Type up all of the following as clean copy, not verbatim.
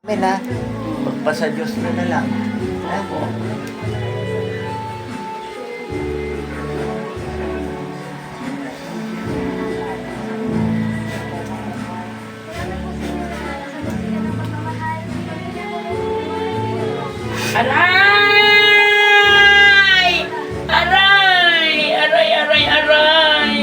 Amen ha, magpasa Diyos na lang. Ha? Aray! Aray! Aray, aray, aray!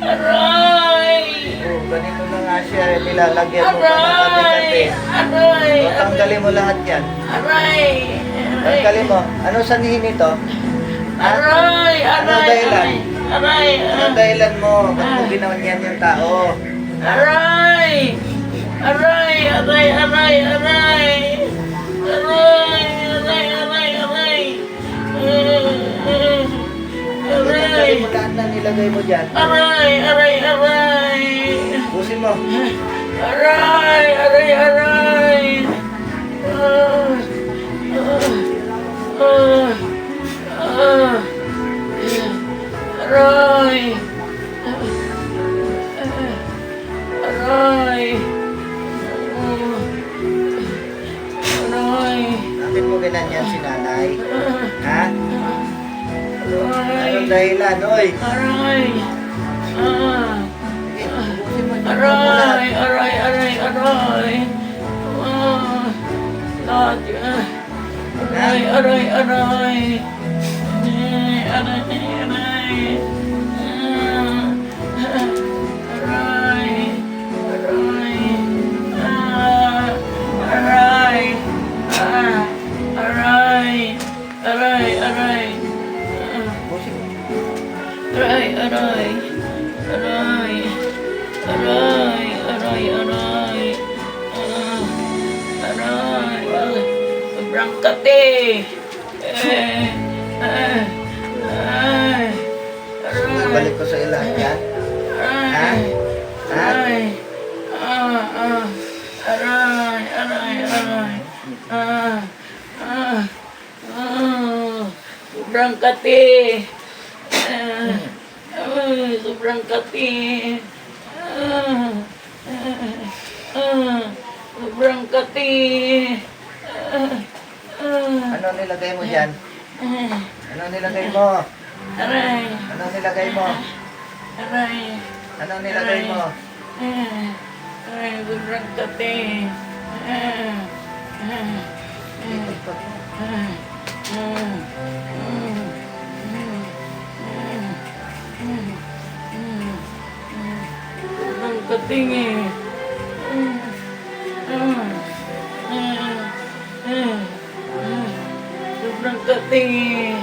Aray! Oh, ganito na nga siya, nilalagyan mo pa ng Aray! kape-kape. Aray! O, tanggalin mo lahat yan. Aray! Tanggalin mo. Ano sanhin nito? Ha? Aray! Ano Aray! dahilan? Aray! Ano dahilan mo? Ba't mo ginawan yan yung tao? Aray! Aray! Aray! Aray! Aray! Aray! Aray! Aray! Aray! Aray! Tanggalin mo lahat na nilagay mo dyan. Aray! Aray! Aray! Busin mo. Aray! Aray! Aray! Aray! Aray! Aray! Bakit mo ganyan si nanay? Ha? Aray! Anong dahilan? Oy! Aray! Sige, busin mo. Aray! Aray! Aray! Aray! Lahat yan. Aray! Aray! Aray! Aray! Aray! Aray! Aray! Aray! Aray! Aray! Aray! Busin mo. Aray! Aray! Aray! Aray! Aray! Aray! Aray! Sobrang kate! Aray! Balik ko sa ilan yan. Aray! Ha? Aray! Aray! Aray! Aray! Sobrang kate! Sobrang kati. Sobrang kati. Ano nilagay mo dyan? Ano nilagay mo? Aray. Ano nilagay mo? Aray. Ano nilagay mo? Aray, sobrang kati. Sobrang kating eh. Sobrang kating eh.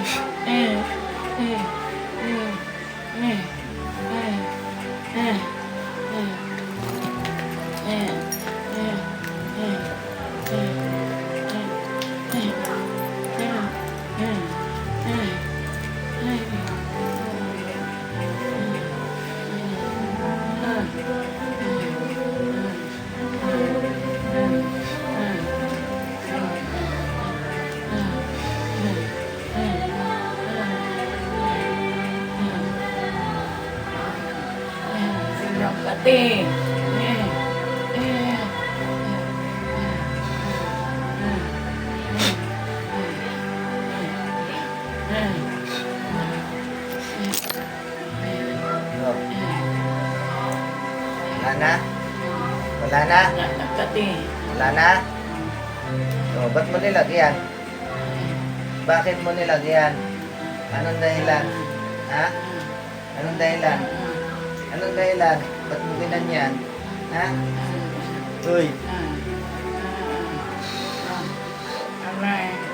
Sobrang kating. Oh. Wala na? Wala na? Kating. Wala na? Oh, ba't mo nilagyan? Bakit mo nilagyan? Anong dahilan? Ha? Anong dahilan? Anong dahilan? Ba't mo ginanyan? Ha? Uy, Aray.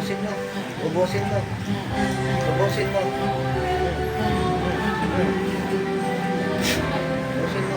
ubusin mo. Ubusin mo. Ubusin mo. Ubusin mo.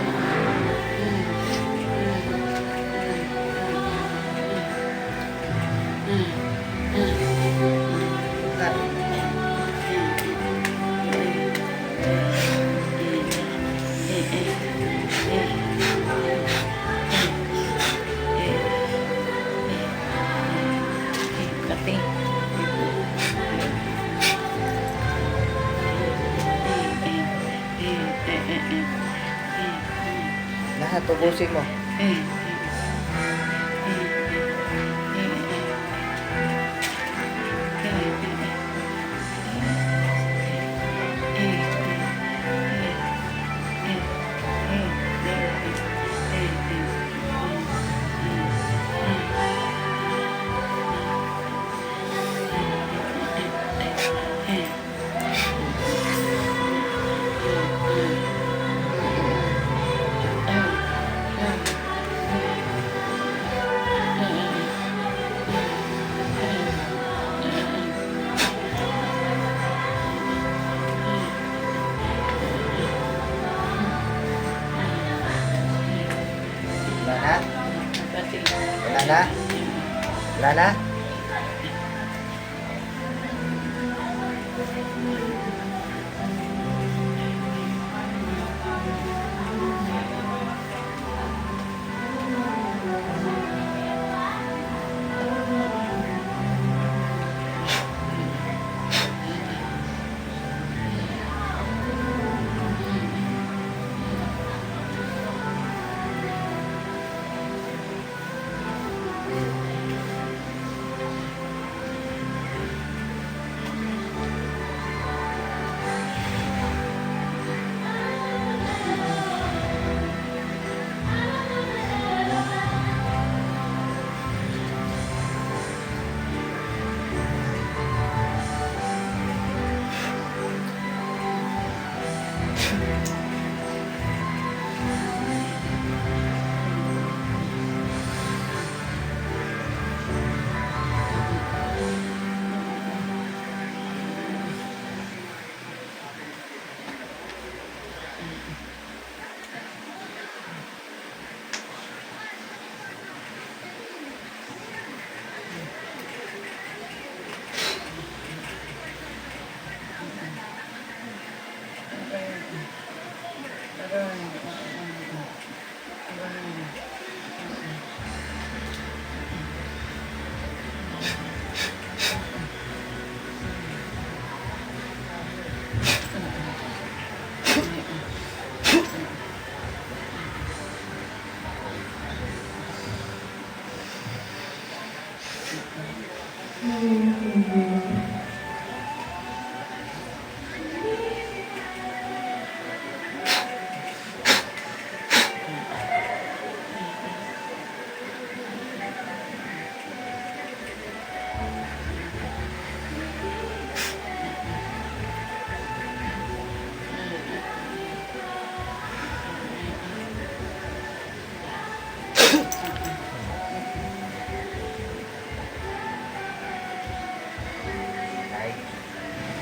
Lahat, tubusin mo. Wala na? Wala na? Wala na?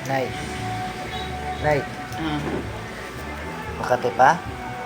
Nay. Nay. Makati pa?